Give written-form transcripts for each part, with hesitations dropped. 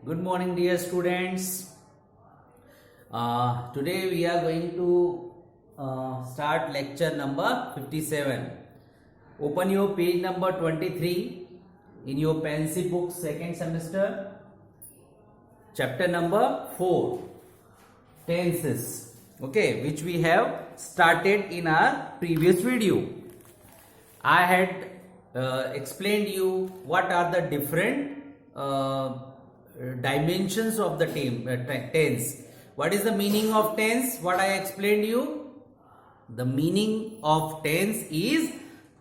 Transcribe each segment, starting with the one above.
Good morning, dear students. Today we are going to start lecture number 57. Open your page number 23 in your pencil book, second semester, chapter number 4, tenses, okay, which we have started in our previous video. I had explained you what are the different dimensions of the tense. What is the meaning of tense? What I explained you? The meaning of tense is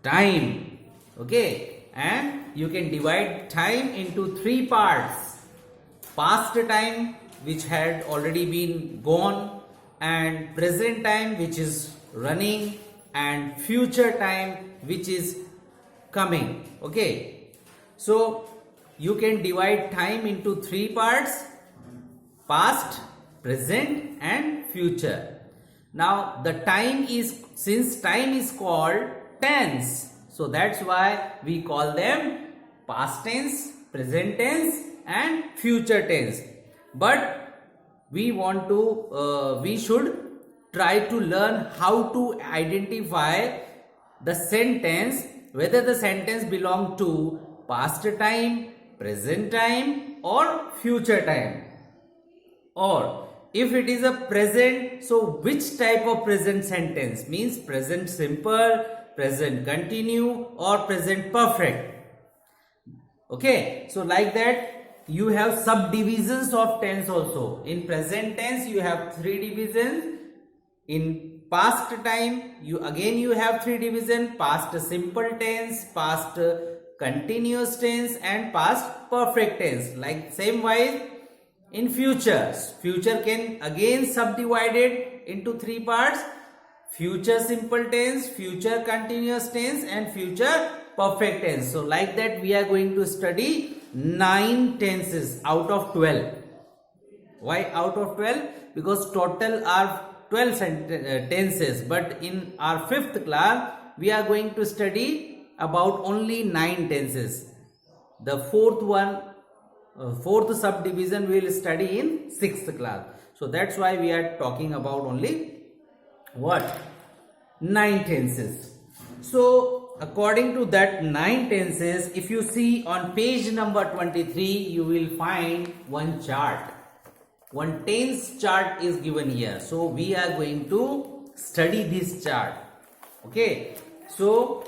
time. Okay, and you can divide time into three parts: past time, which had already been gone, and present time, which is running, and future time, which is coming. Okay, so you can divide time into three parts: past, present, and future. Now the time is, since time is called tense, so that's why we call them past tense, present tense, and future tense. But we should try to learn how to identify the sentence, whether the sentence belong to past time, present time, or future time. Or if it is a present, so which type of present sentence? Means present simple, present continue, or present perfect. Okay, so like that you have subdivisions of tense also. In present tense you have three divisions. In past time you have three divisions: past simple tense, past continuous tense, and past perfect tense. Like same wise in future can again subdivided into three parts: future simple tense, future continuous tense, and future perfect tense. So like that we are going to study 9 tenses out of 12. Why out of 12? Because total are 12 tenses, but in our 5th class we are going to study about only 9 tenses. The fourth subdivision we will study in 6th class. So that's why we are talking about only what? 9 tenses. So according to that 9 tenses, if you see on page number 23, you will find one chart. One tense chart is given here. So we are going to study this chart. Okay. So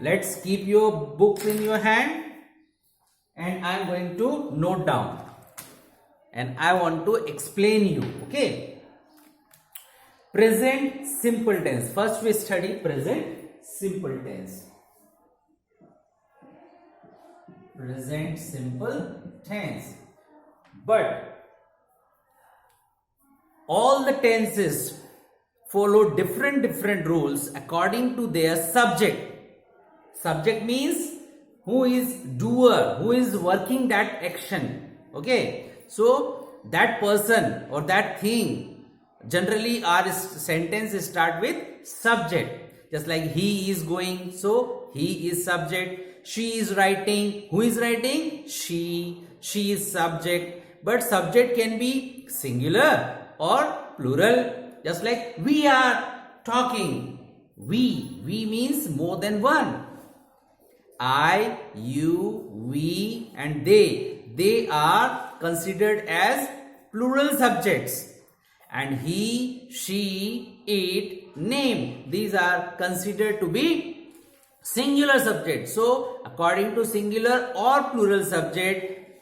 let's keep your book in your hand, and I am going to note down, and I want to explain you. Okay. Present simple tense. First we study present simple tense. Present simple tense. But all the tenses follow different rules according to their subject. Subject means who is doer, who is working that action. Okay, so that person or that thing, generally our sentence start with subject. Just like he is going, so he is subject. She is writing, who is writing? She is subject. But subject can be singular or plural. Just like we are talking, we means more than one. I, you, we, and they are considered as plural subjects. And he, she, it, name, these are considered to be singular subjects. So according to singular or plural subject,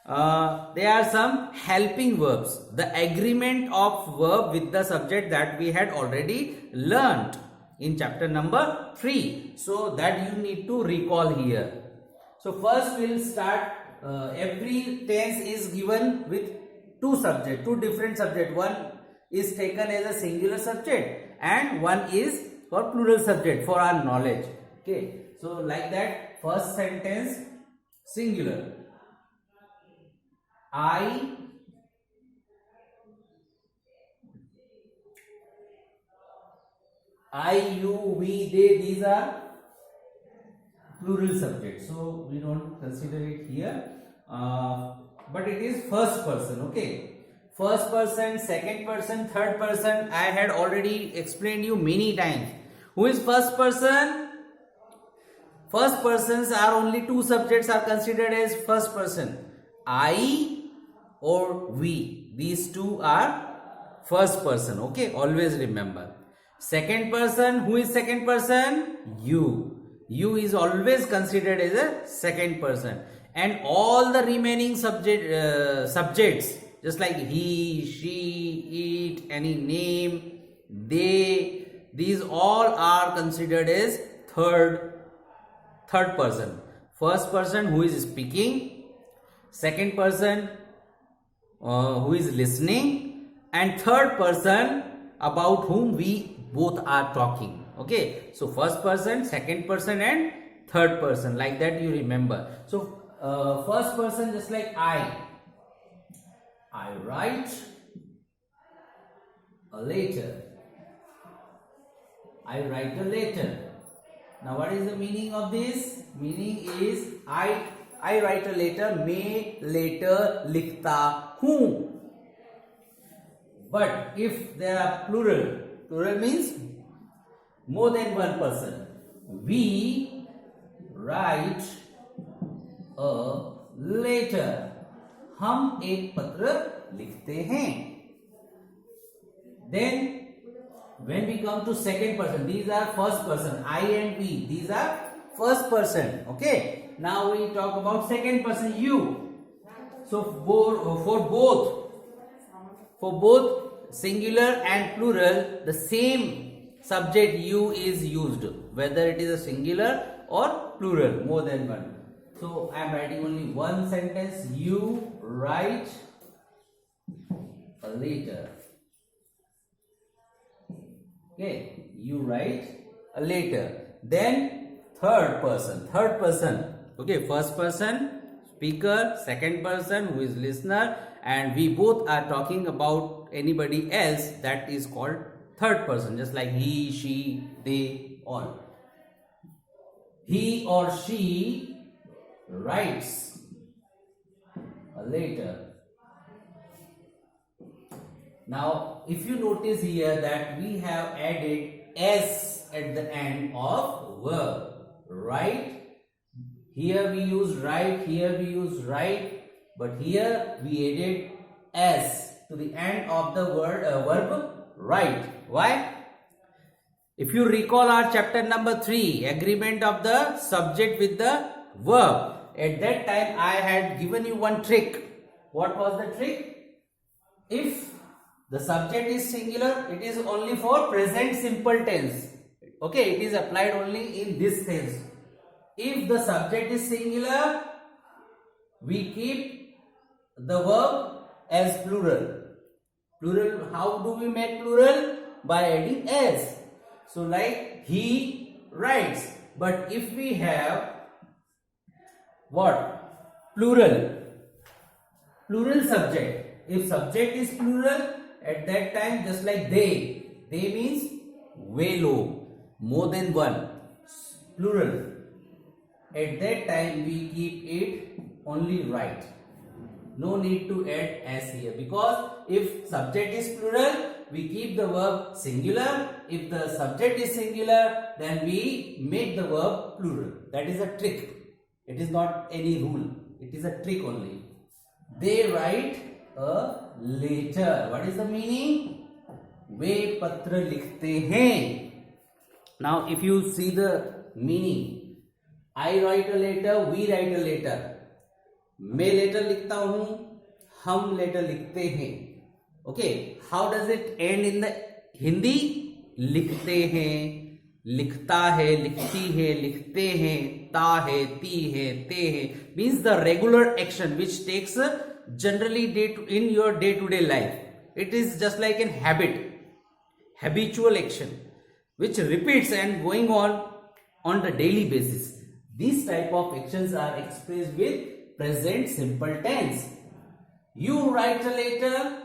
there are some helping verbs, the agreement of verb with the subject that we had already learnt in chapter number 3. So that you need to recall here. So first we will start. Every tense is given with two different subjects. One is taken as a singular subject and one is for plural subject for our knowledge. Okay, so like that, first sentence singular: I, you, we, they, these are plural subjects, so we don't consider it here. but it is first person. Okay, first person, second person, third person. I had already explained you many times. Who is first person? First persons are only two subjects are considered as first person. I or we. These two are first person. Okay, always remember. Second person, who is second person? You. You is always considered as a second person. And all the remaining subjects, just like he, she, it, any name, they, these all are considered as third person. First person, who is speaking. Second person, who is listening. And third person, about whom we both are talking. Okay, so first person, second person, and third person, like that you remember. So first person, just like I write a letter. I write a letter. Now what is the meaning of this? Meaning is I write a letter. मैं letter लिखता हूँ. But if there are plural means more than one person. We write a letter. हम एक पत्र लिखते हैं. Then when we come to second person, these are first person. I and we, these are first person. Okay. Now we talk about second person, you. So for both singular and plural, the same subject you is used, whether it is a singular or plural, more than one. So I am writing only one sentence. You write a letter. Okay, you write a letter. Then third person. Okay, first person, speaker, second person, who is listener, and we both are talking about anybody else, that is called third person, just like he, she, they, all. He or she writes a letter. Now, if you notice here that we have added s at the end of verb, right? Here we use write, here we use write, but here we added s to the end of the verb write. Why? If you recall our chapter number 3, agreement of the subject with the verb, at that time I had given you one trick. What was the trick? If the subject is singular, it is only for present simple tense. Okay, it is applied only in this tense. If the subject is singular, we keep the verb as plural. Plural, how do we make plural? By adding s. So like he writes. But if we have what? Plural subject. If subject is plural, at that time, just like they means velo, more than one, plural. At that time we keep it only right. No need to add s here, because if subject is plural, we keep the verb singular. If the subject is singular, then we make the verb plural. That is a trick. It is not any rule. It is a trick only. They write a letter. What is the meaning? वे पत्र लिखते हैं. Now if you see the meaning, I write a letter, we write a letter. मैं letter लिखता हूं, हम letter लिखते हैं. Okay, how does it end in the Hindi? लिखते हैं, लिखता है, लिखती है, लिखते हैं, ता है, ती है, ते है, means the regular action which takes generally in your day-to-day life. It is just like an habitual action which repeats and going on the daily basis. These type of actions are expressed with present simple tense. You write a letter,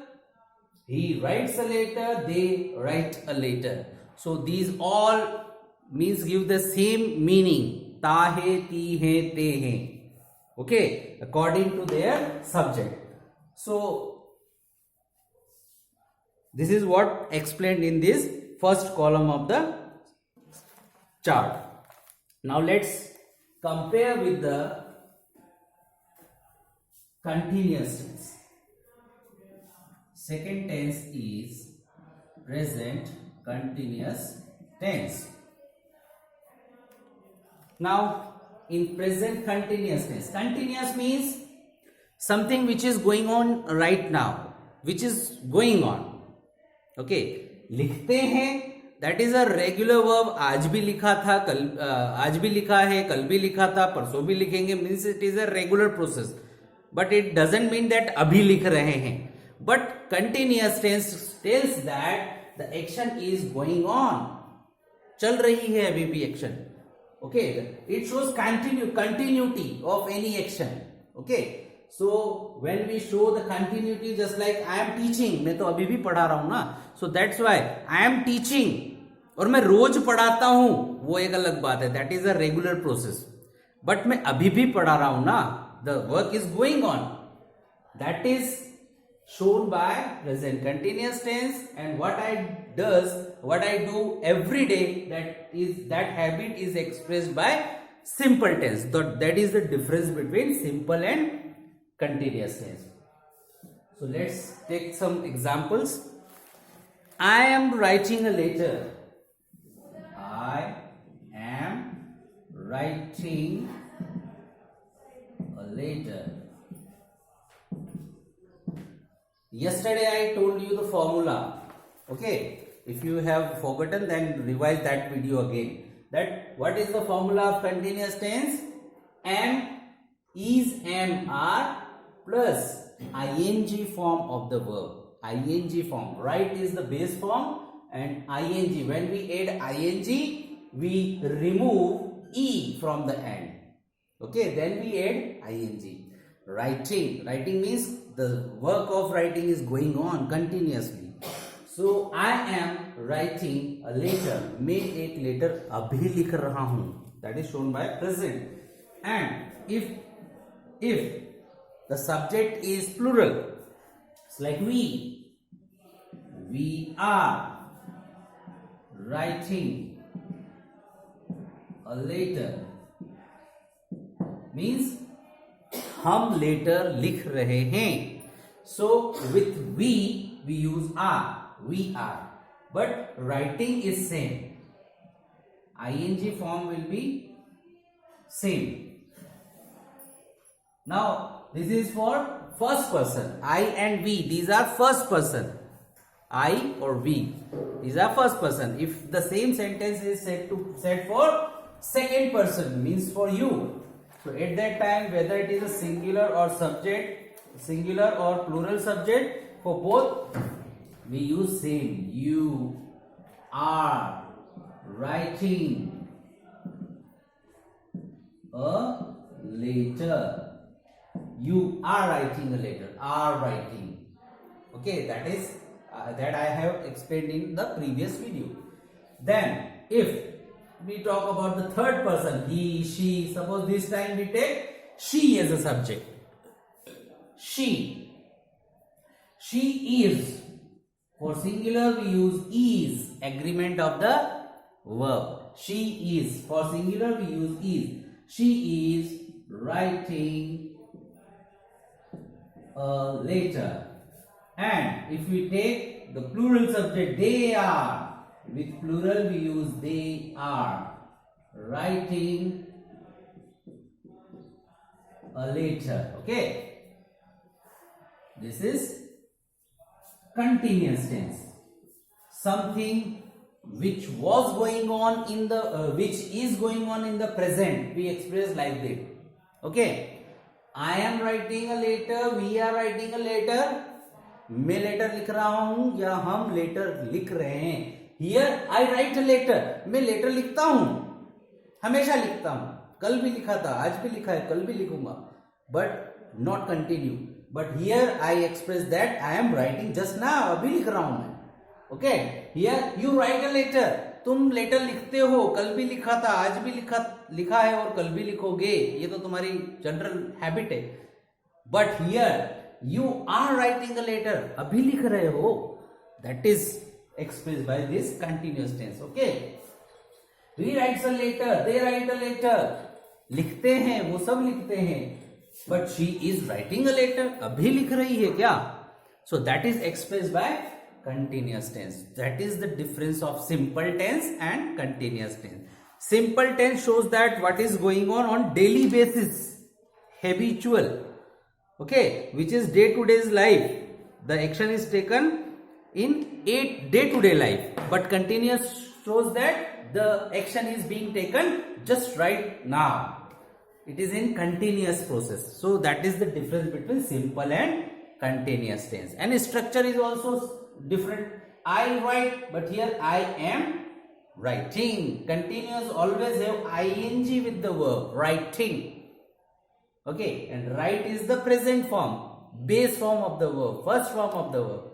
he writes a letter, they write a letter. So these all means give the same meaning. Ta hai, ti hai, te hai. Okay, according to their subject. So this is what explained in this first column of the chart. Now let's compare with the continuous tense. Second tense is present continuous tense. Now in present continuous tense, continuous means something which is going on right now, which is going on. Okay, लिखते हैं, that is a regular verb. आज भी लिखा था, कल आज भी लिखा है, कल भी लिखा था, परसों भी लिखेंगे, means it is a regular process, but it doesn't mean that अभी लिख रहे हैं. But continuous tense tells that the action is going on, चल रही है अभी भी action. Okay, it shows continuity of any action. Okay, so when we show the continuity, just like I am teaching, मैं तो अभी भी पढ़ा रहा हूं ना, so that's why I am teaching. और मैं रोज पढ़ाता हूं, वो एक अलग बात है, that is a regular process. But मैं अभी भी पढ़ा रहा हूं ना, the work is going on, that is shown by present continuous tense. And what I do every day, that habit is expressed by simple tense. That is the difference between simple and continuous tense. So let's take some examples. I am writing a letter. I am writing a letter. Yesterday I told you the formula. Okay, if you have forgotten, then revise that video again. That what is the formula of continuous tense? Am is, am, are plus ing form of the verb. Ing form. Write is the base form, and ing. When we add ing, we remove e from the end. Okay, then we add ing. Writing means the work of writing is going on continuously. So I am writing a letter. मैं एक letter अभी लिख रहा हूँ. That is shown by present. And if the subject is plural, it's like we are writing a letter, means हम letter लिख रहे हैं. So with we use are, we are, but writing is same. ing form will be same. Now this is for first person. I and we, these are first person. I or we, these are first person. If the same sentence is said for second person, means for you. So at that time, whether it is a singular or plural subject, for both we use same. You are writing a letter. You are writing a letter. Are writing. Okay, that is that I have explained in the previous video. Then if we talk about the third person, he, she, suppose this time we take she as a subject. She is. For singular we use is, agreement of the verb. She is. For singular we use is. She is writing a letter. And if we take the plural subject, they are. With plural we use they are writing a letter. Okay, this is continuous tense. Something which was going on in the which is going on in the present, we express like that. Okay, I am writing a letter, we are writing a letter. मैं letter लिख रहा हूं या हम letter लिख रहे हैं. Here I write a letter. मैं लेटर लिखता हूं, हमेशा लिखता हूं. कल भी लिखा था, आज भी लिखा है, कल भी लिखूंगा. But not continue. But here I express that I am writing just now. अभी लिख रहा हूं मैं. Okay. Here you write a letter. तुम लेटर लिखते हो, कल भी लिखा था, आज भी लिखा है और कल भी लिखोगे, ये तो तुम्हारी जनरल हैबिट है. But here you are writing a letter, अभी लिख रहे हो. That is expressed by this continuous tense. Okay, he writes a letter, they write a letter. लिखते हैं, वो सब लिखते हैं. But she is writing a letter, अभी लिख रही है क्या? So that is expressed by continuous tense. That is the difference of simple tense and continuous tense. Simple tense shows that what is going on daily basis, habitual, okay, which is day to day's life. The action is taken in day-to-day life, but continuous shows that the action is being taken just right now. It is in continuous process. So that is the difference between simple and continuous tense. And structure is also different. I write, but here I am writing. Continuous always have ing with the verb writing. Okay, and write is the present form, base form of the verb, first form of the verb.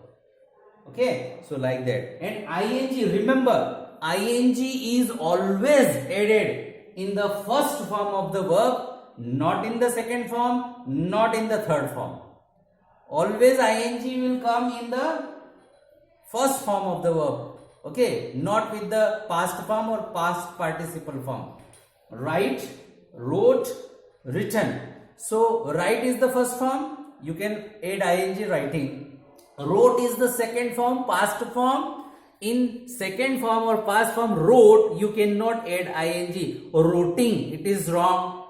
Okay, so like that. And ing, remember, ing is always added in the first form of the verb, not in the second form, not in the third form. Always ing will come in the first form of the verb. Okay, not with the past form or past participle form. Write, wrote, written. So write is the first form, you can add ing, writing. Wrote is the second form, past form. In second form or past form wrote, you cannot add ing. Wroting, it is wrong.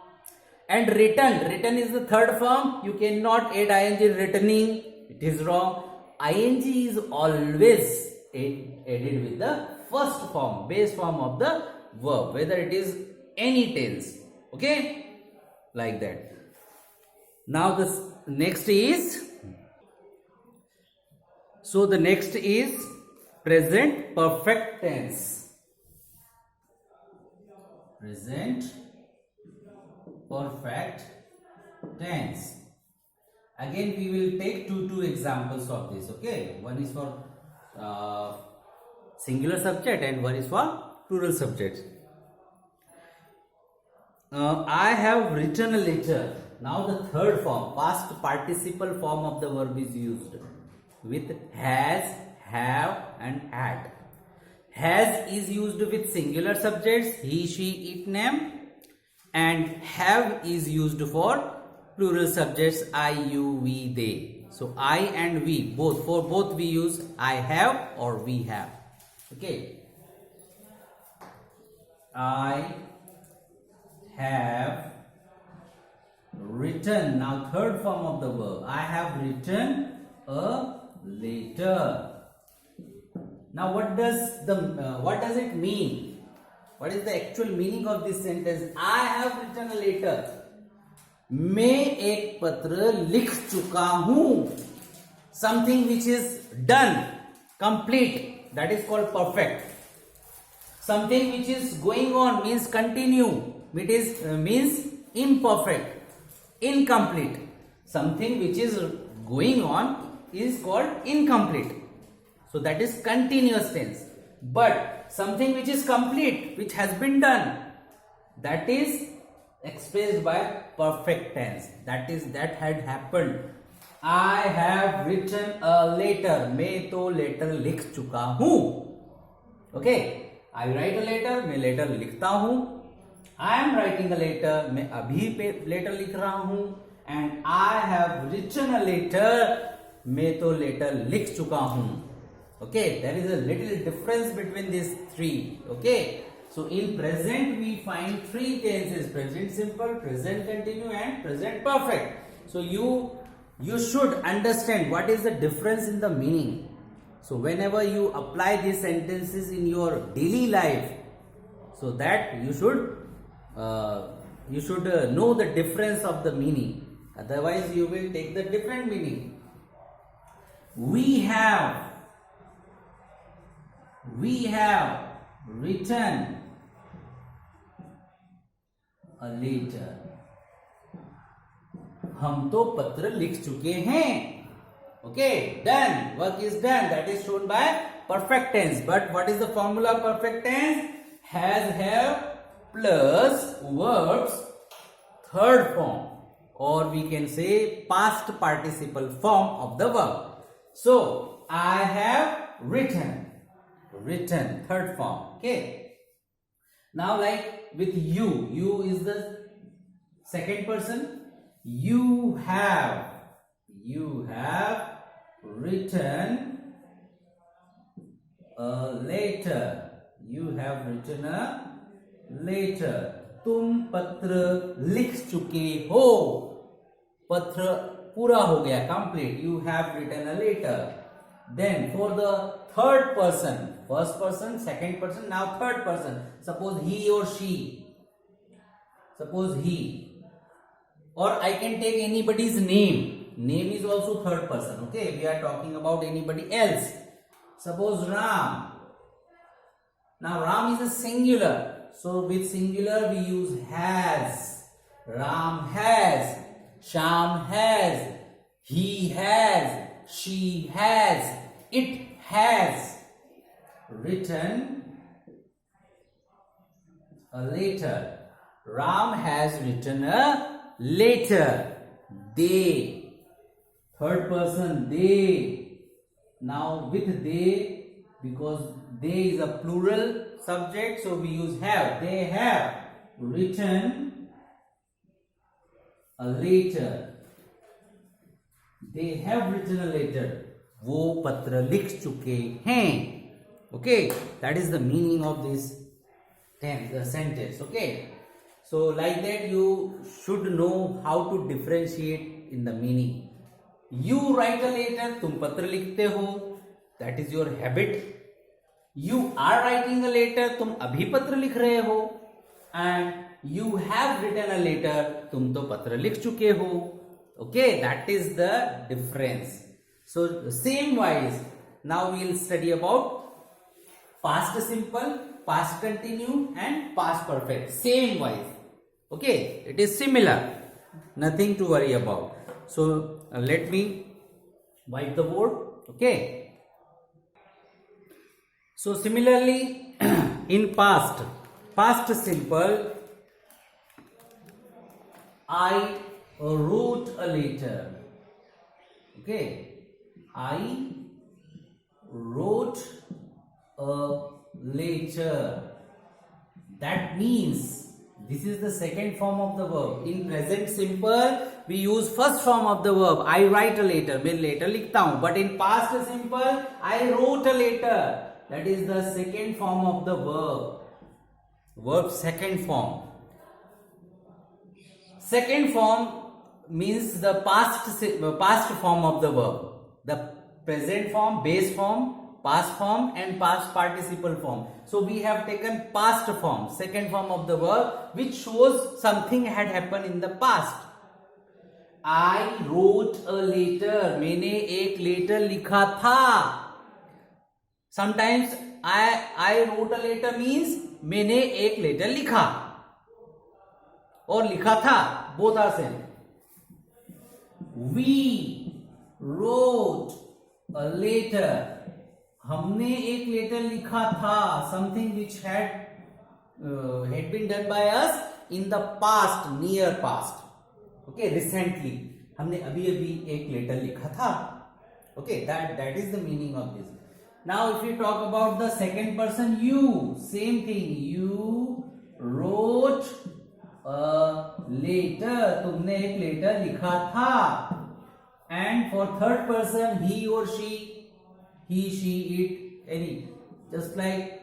And written is the third form, you cannot add ing. Writtening, it is wrong. Ing is always added with the first form, base form of the verb, whether it is any tense. Okay, like that. Now this next is, so the next is present perfect tense. Present perfect tense. Again we will take two examples of this. Okay, one is for singular subject and one is for plural subject. I have written a letter. Now the third form, past participle form of the verb is used with has, have and had. Has is used with singular subjects, he, she, it, name, and have is used for plural subjects, I, you, we, they. So I and we, for both we use I have or we have. Okay, I have written. Now third form of the verb, I have written a later. Now what does it mean? What is the actual meaning of this sentence? I have written a letter. मैं एक पत्र लिख चुका हूं. Something which is done, complete, that is called perfect. Something which is going on means continue. It is means imperfect, incomplete. Something which is going on is called incomplete. So that is continuous tense. But something which is complete, which has been done, that is expressed by perfect tense. That had happened. I have written a letter. मैं तो letter लिख चुका हूं. Okay, I write a letter. मैं letter लिखता हूं. I am writing a letter. मैं अभी पे letter लिख रहा हूं. And I have written a letter. मैं तो letter लिख चुका हूं. Okay, there is a little difference between these three. Okay, so in present we find three tenses: present simple, present continue, and present perfect. So you should understand what is the difference in the meaning. So whenever you apply these sentences in your daily life, so that you should know the difference of the meaning. Otherwise, you will take the different meaning. We have written a letter. हम तो पत्र लिख चुके हैं. Okay, done. Work is done. That is shown by perfect tense. But what is the formula of perfect tense? Has, have plus verbs third form, or we can say past participle form of the verb. So I have written, third form. Okay. Now like with you is the second person. You have written a letter. You have written a letter. तुम पत्र लिख चुके हो. पत्र पूरा हो गया, complete. You have written a letter. Then for the third person, first person, second person, now third person. Suppose he or she. Suppose he. Or I can take anybody's name. Name is also third person. Okay, we are talking about anybody else. Suppose Ram. Now Ram is a singular. So with singular we use has. Ram has. Sham has. He has. She has. It has written a letter. Ram has written a letter. They. Third person, they. Now with they, because they is a plural subject, so we use have. They have written a letter. They have written a letter. वो पत्र लिख चुके हैं. Okay, that is the meaning of this sentence. Okay, so like that you should know how to differentiate in the meaning. You write a letter, तुम पत्र लिखते हो, that is your habit. You are writing a letter, तुम अभी पत्र लिख रहे हो. And you have written a letter, तुम तो पत्र लिख चुके हो. Okay, that is the difference. So same wise, now we will study about past simple, past continuous and past perfect. Same wise. Okay, it is similar. Nothing to worry about. So let me wipe the board. Okay. So similarly, in past simple, I wrote a letter. Okay, I wrote a letter. That means this is the second form of the verb. In present simple, we use first form of the verb. I write a letter. मैं letter लिखता हूँ. But in past simple, I wrote a letter. That is the second form of the verb. Verb second form. Second form means the past form of the verb. The present form, base form, past form and past participle form. So we have taken past form, second form of the verb, which shows something had happened in the past. I wrote a letter. मैंने एक letter लिखा था. Sometimes I wrote a letter means मैंने एक letter लिखा और लिखा था. Both are same. We wrote a letter. हमने एक लेटर लिखा था. Something which had been done by us in the past, near past. Okay, recently. हमने अभी एक लेटर लिखा था. Okay, that is the meaning of this. Now if we talk about the second person, you, same thing. You wrote a letter. तुमने एक letter लिखा था. And for third person, he or she, it, any, just like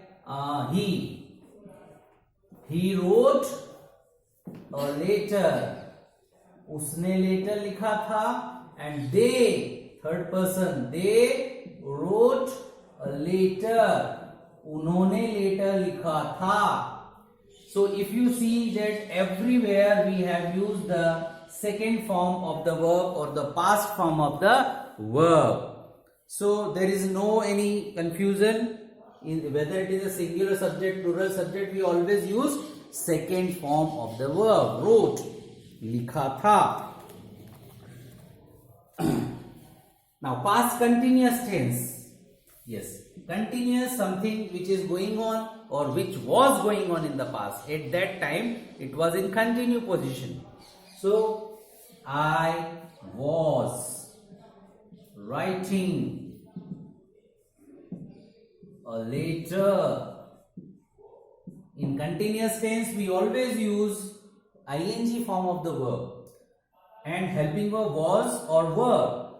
he wrote a letter. उसने letter लिखा था. And they, third person, they wrote a letter. उन्होंने letter लिखा था. So if you see that everywhere we have used the second form of the verb or the past form of the verb. So there is no any confusion in whether it is a singular subject, plural subject. We always use second form of the verb. Wrote, लिखा था. Now past continuous tense. Yes, continuous, something which is going on or which was going on in the past. At that time, it was in continue position. So, I was writing a letter. In continuous tense, we always use ing form of the verb, and helping verb was or were.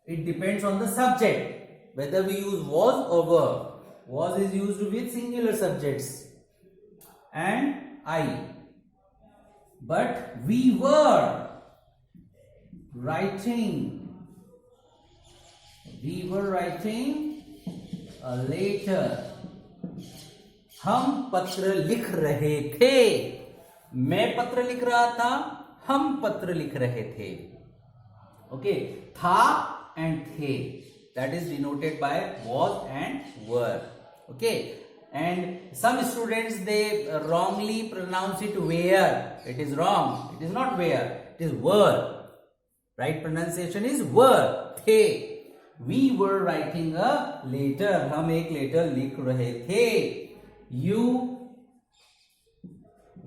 It depends on the subject, whether we use was or were. Was is used with singular subjects and I. But we were writing a letter. हम पत्र लिख रहे थे. मैं पत्र लिख रहा था, हम पत्र लिख रहे थे. Okay, था and थे, that is denoted by was and were. Okay, and some students, they wrongly pronounce it were. It is wrong. It is not were, it is were. Right pronunciation is were. थे. We were writing a letter. हम एक letter लिख रहे थे. You,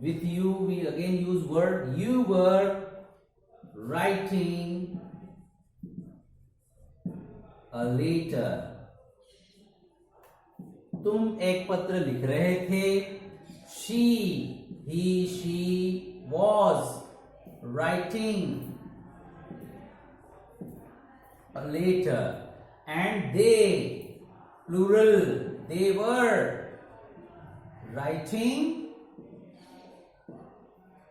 with you we again use word. You were writing a letter. तुम एक पत्र लिख रहे थे. She, he, she was writing a letter. And they, plural, they were writing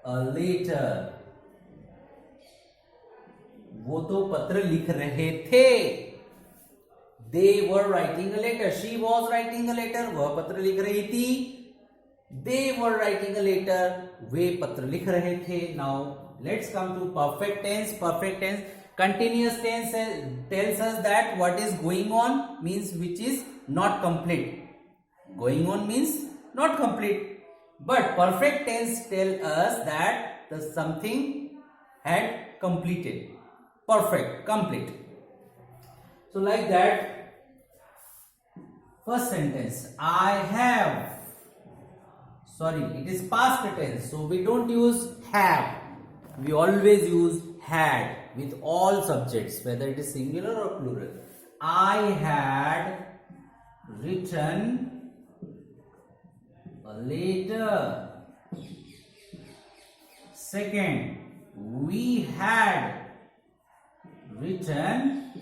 a letter. वो तो पत्र लिख रहे थे. They were writing a letter. She was writing a letter. वह पत्र लिख रही थी. They were writing a letter. वे पत्र लिख रहे थे. Now let's come to perfect tense. Perfect tense, continuous tense tells us that what is going on means which is not complete. Going on means not complete. But perfect tense tell us that the something had completed. Perfect, complete. So like that, first sentence, I have. Sorry, it is past tense. So we don't use have. We always use had with all subjects, whether it is singular or plural. I had written a letter. Second, we had written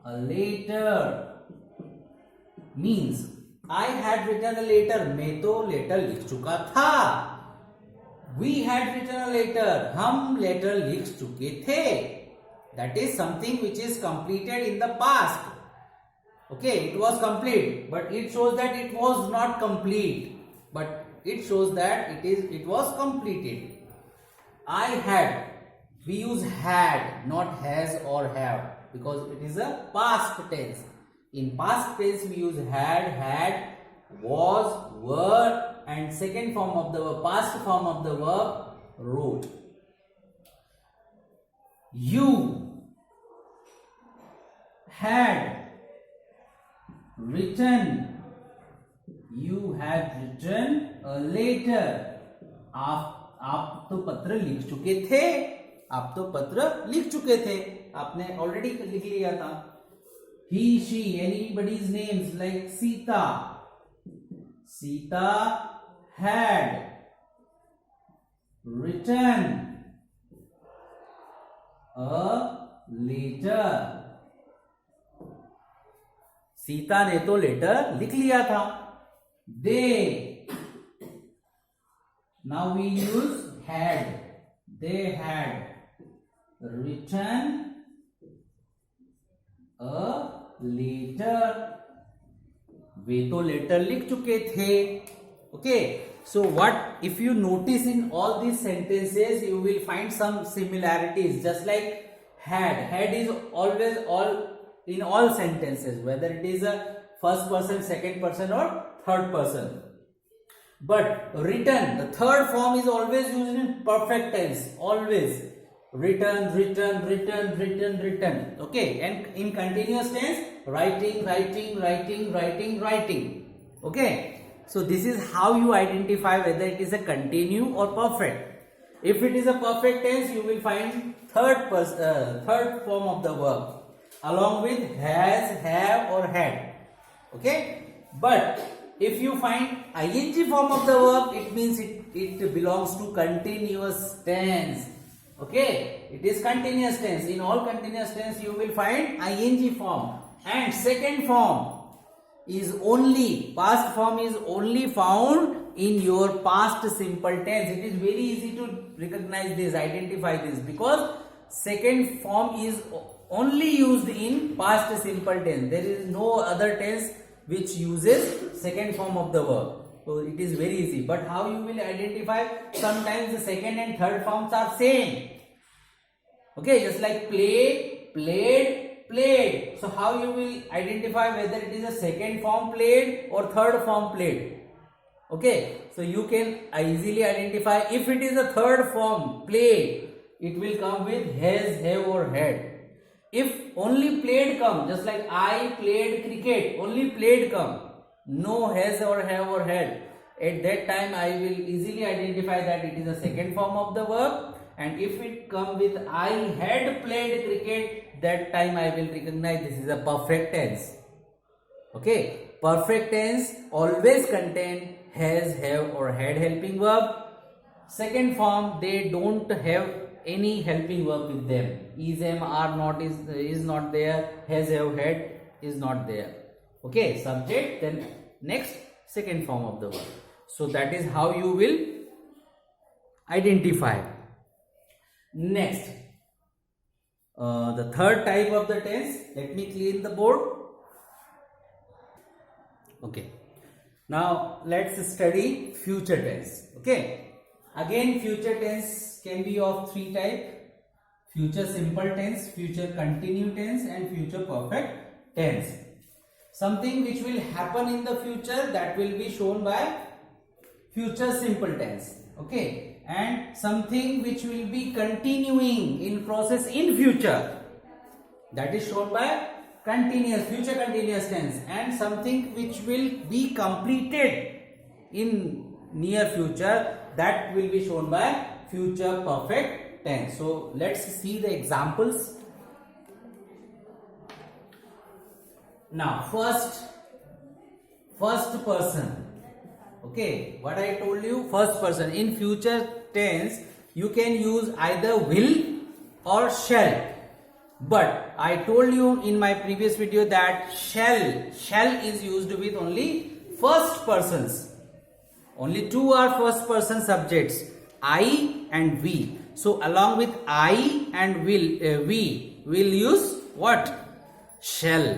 a letter. Means I had written a letter. मैं तो letter लिख चुका था. We had written a letter. हम letter लिख चुके थे. That is something which is completed in the past. Okay, it was complete, but it shows that it was not complete. But it shows that it was completed. I had. We use had, not has or have, because it is a past tense. In past tense, we use had, was, were, and second form of the verb, past form of the verb, wrote. You had written a letter. आप तो पत्र लिख चुके थे. आप तो पत्र लिख चुके थे. आपने ऑलरेडी लिख लिया था. He, she, anybody's names like Sita. Sita had written a letter. Sita ने तो लेटर लिख लिया था. They. Now we use had. They had written a letter. वे तो लेटर लिख चुके थे. Okay. So what if you notice in all these sentences, you will find some similarities. Just like had is always in all sentences, whether it is a first person, second person, or third person. But written, the third form is always used in perfect tense. Always. written, written, written, written, written. Okay, and in continuous tense, writing, writing, writing, writing, writing. Okay, so this is how you identify whether it is a continue or perfect. If it is a perfect tense, you will find third form of the verb along with has, have, or had. Okay, but if you find ing form of the verb, it means it belongs to continuous tense. Okay, it is continuous tense. In all continuous tense, you will find ing form, and second form is only, past form is only found in your past simple tense. It is very easy to recognize this, identify this, because second form is only used in past simple tense. There is no other tense which uses second form of the verb. So it is very easy. But how you will identify? Sometimes the second and third forms are same. Okay, just like play, played, played. So how you will identify whether it is a second form played or third form played? Okay, so you can easily identify if it is a third form played, it will come with has, have, or had. If only played come, just like I played cricket, only played come, no has or have or had, at that time I will easily identify that it is a second form of the verb. And if it come with I had played cricket, that time I will recognize this is a perfect tense. Okay, perfect tense always contain has, have, or had helping verb. Second form, they don't have any helping verb with them. Is, am, are not, is not there. Has, have, had is not there. Okay, subject, then next second form of the verb. So that is how you will identify. Next, the third type of the tense. Let me clean the board. Okay. Now let's study future tense. Okay. Again, future tense can be of three types: future simple tense, future continue tense, and future perfect tense. Something which will happen in the future, that will be shown by future simple tense. Okay, and something which will be continuing in process in future, that is shown by future continuous tense, and something which will be completed in near future, that will be shown by future perfect tense. So let's see the examples. Now first person. Okay, what I told you, first person. In future tense you can use either will or shall, but I told you in my previous video that shall is used with only first persons. Only two are first person subjects, I and we. So along with I and we will use what? Shall.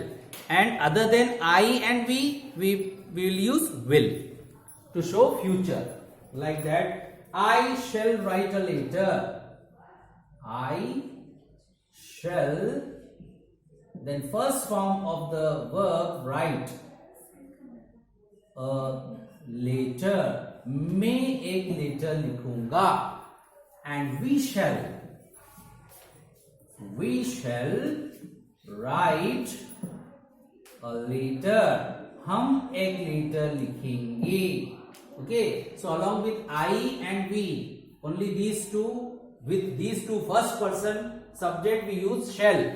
And other than I and we will use will to show future. Like that, I shall write a letter. I shall, then first form of the verb write a letter. मैं एक letter लिखूंगा. And we shall write a letter. हम एक letter लिखेंगे. Okay, so along with I and we, only these two, with these two first person subject we use shall,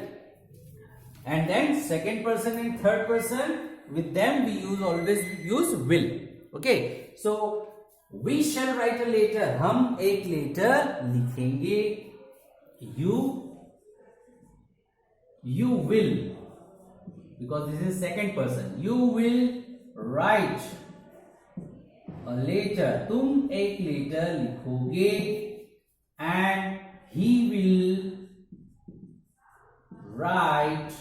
and then second person and third person, with them we always use will. Okay, so we shall write a letter. हम एक letter लिखेंगे. You will, because this is second person, you will write a letter. तुम एक letter लिखोगे. And he will write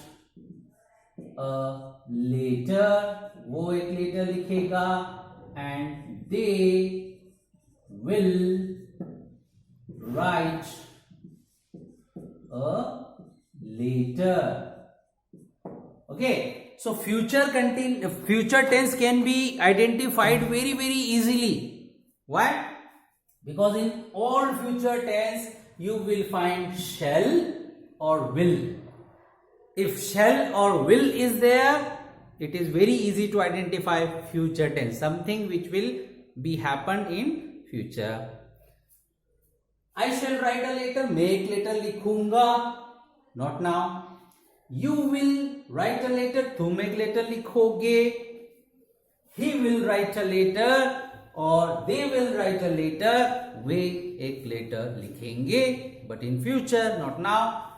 a letter. वो एक letter लिखेगा. And they will write a letter. Okay, so future tense can be identified very easily. Why? Because in all future tense you will find shall or will. If shall or will is there, it is very easy to identify future tense, something which will be happen in future. I shall write a letter, मैं एक letter लिखूंगा, not now. You will write a letter, तुम एक letter लिखोगे. He will write a letter or they will write a letter, वे एक letter लिखेंगे, but in future, not now.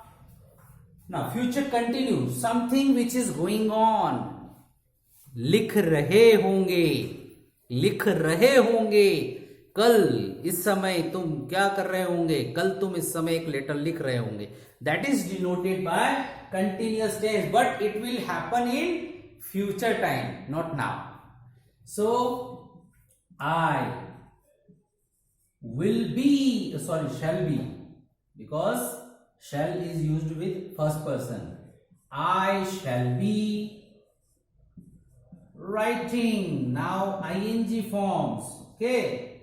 Now future continues, something which is going on. लिख रहे होंगे, लिख रहे होंगे. कल इस समय तुम क्या कर रहे होंगे, कल तुम इस समय एक लेटर लिख रहे होंगे. That is denoted by continuous tense, but it will happen in future time, not now. So I will be, shall be, because shall is used with first person. I shall be writing. Now ing forms, okay,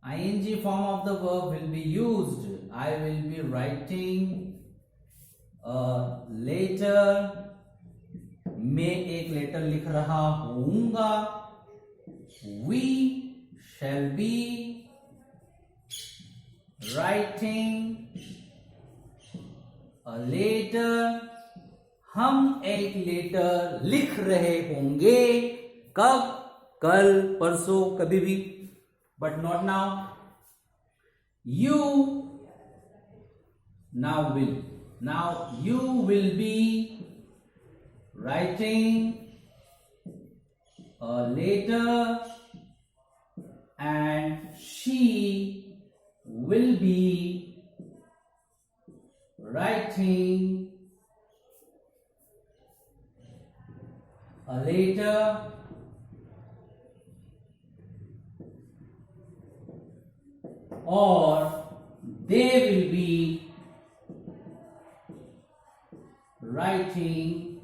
ing form of the verb will be used. I will be writing a letter. मैं एक letter लिख रहा हूँगा. We shall be writing a letter. हम एक letter लिख रहे होंगे. कब, कल, परसों, कभी भी, but not now. You now will. Now you will be writing a letter and she will be writing a letter or they will be writing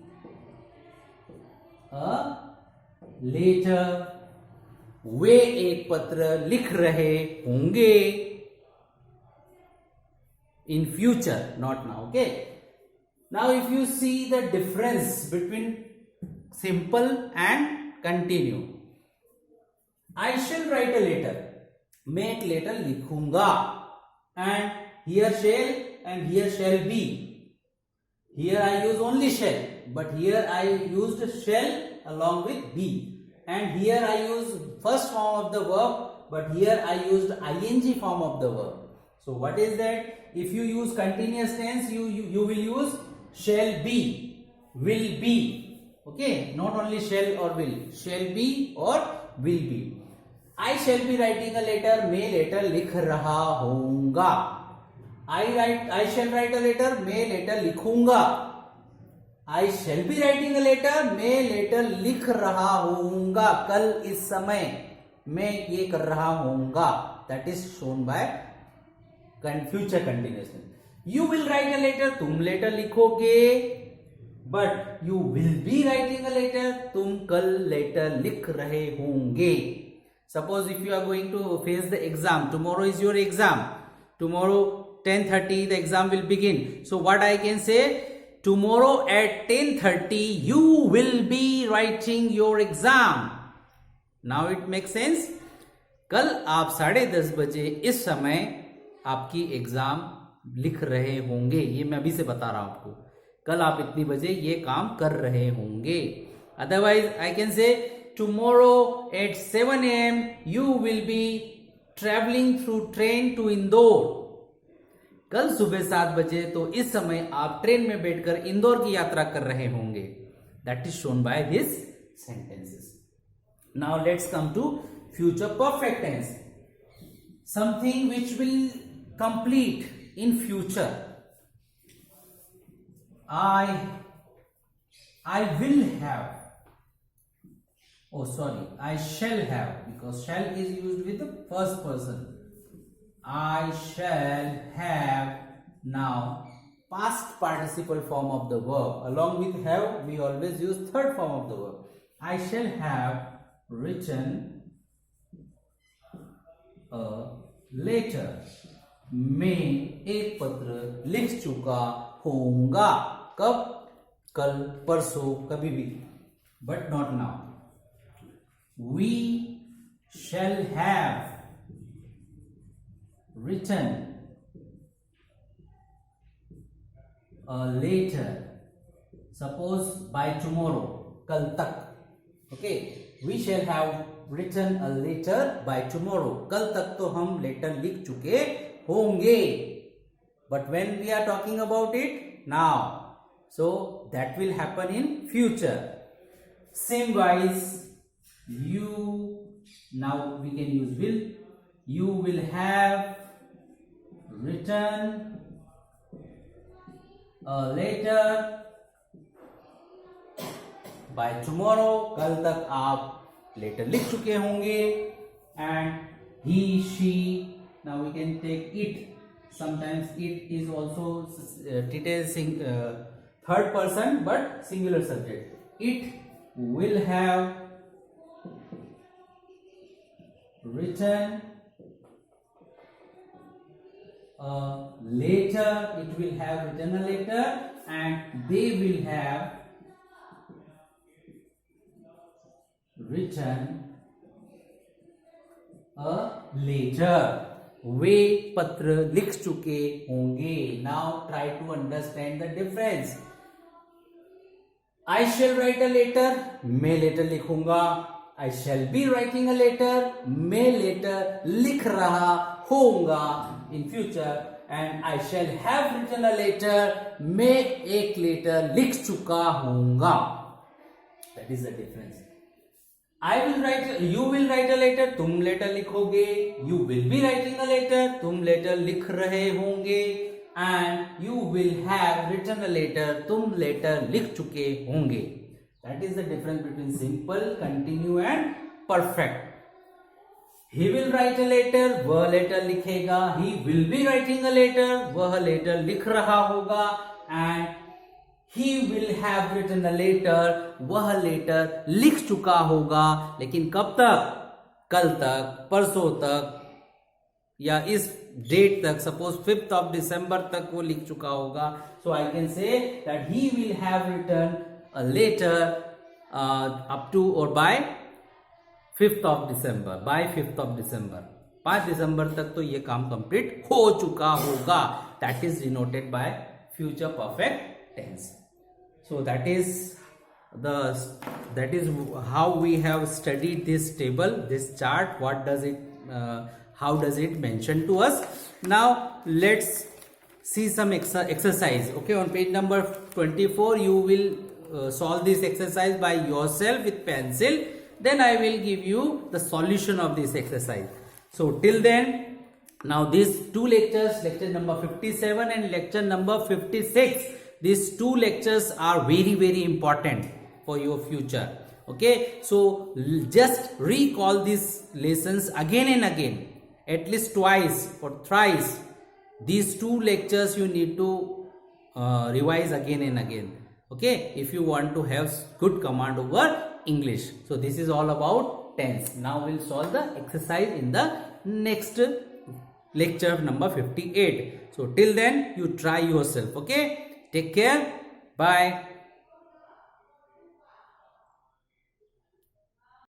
a letter. वे एक पत्र लिख रहे होंगे. In future, not now. Okay. Now if you see the difference between simple and continue. I shall write a letter. मैं एक letter लिखूंगा. And here shall and here shall be. Here I use only shall, but here I used shall along with be. And here I use first form of the verb, but here I used ing form of the verb. So what is that? If you use continuous tense, you will use shall be, will be. Okay, not only shall or will, shall be or will be. I shall be writing a letter. मैं letter लिख रहा हूँगा. I shall write a letter. मैं letter लिखूंगा. I shall be writing a letter. मैं letter लिख रहा हूँगा. कल इस समय मैं ये कर रहा हूँगा. That is shown by future continuous. You will write a letter. तुम लेटर लिखोगे. But you will be writing a letter. तुम कल लेटर लिख रहे होंगे. Suppose if you are going to face the exam, tomorrow is your exam. Tomorrow 10:30 the exam will begin. So what I can say? Tomorrow at 10:30 you will be writing your exam. Now it makes sense. कल आप 10:30 बजे इस समय आपकी exam लिख रहे होंगे. ये मैं अभी से बता रहा हूं आपको. कल आप इतनी बजे ये काम कर रहे होंगे. Otherwise I can say tomorrow at 7 a.m. you will be traveling through train to Indore. कल सुबह 7 बजे तो इस समय आप ट्रेन में बैठकर इंदौर की यात्रा कर रहे होंगे. That is shown by this sentences. Now let's come to future perfect tense. Something which will complete in future. I will have. Oh, sorry. I shall have, because shall is used with the first person. I shall have. Now past participle form of the verb. Along with have we always use third form of the verb. I shall have written a letter. मैं एक पत्र लिख चुका होऊंगा। कब? कल, परसों, कभी भी, but not now. We shall have written a letter, suppose by tomorrow, कल तक, okay, we shall have written a letter by tomorrow, कल तक तो हम लेटर लिख चुके होंगे, but when we are talking about it now, so that will happen in future. Same wise, you, now we can use will. You will have written a letter by tomorrow, कल तक आप letter लिख चुके होंगे. And he, she, now we can take it. Sometimes it is also treated third person but singular subject. It will have written a letter, it will have written a letter, and they will have written a letter. वे पत्र लिख चुके होंगे. Now try to understand the difference. I shall write a letter, मैं letter लिखूंगा. I shall be writing a letter, मैं letter लिख रहा होऊंगा in future. And I shall have written a letter, मैं एक लेटर लिख चुका होऊंगा. That is the difference. I will write, you will write a letter, तुम लेटर लिखोगे. You will be writing a letter, तुम लेटर लिख रहे होंगे. And you will have written a letter, तुम लेटर लिख चुके होंगे. That is the difference between simple, continue and perfect. He will write a letter, वह लेटर लिखेगा. He will be writing a letter, वह लेटर लिख रहा होगा. And he will have written a letter, वह लेटर लिख चुका होगा. लेकिन कब तक? कल तक, परसों तक, या इस डेट तक. सपोज 5th of December तक वो लिख चुका होगा. So I can say that he will have written a letter up to or by 5th of December. By 5th of December, 5 दिसंबर तक तो ये काम कंप्लीट हो चुका होगा. That is denoted by future perfect tense. So that is how we have studied this table, this chart. What does it? How does it mention to us? Now let's see some exercise. Okay, on page number 24, you will solve this exercise by yourself with pencil. Then I will give you the solution of this exercise. So till then, now these two lectures, lecture number 57 and lecture number 56, these two lectures are very, very important for your future. Okay, so just recall these lessons again and again, at least twice or thrice. These two lectures you need to revise again and again. Okay, if you want to have good command over English. So this is all about tense. Now we'll solve the exercise in the next lecture number 58. So till then, you try yourself. Okay, take care. Bye.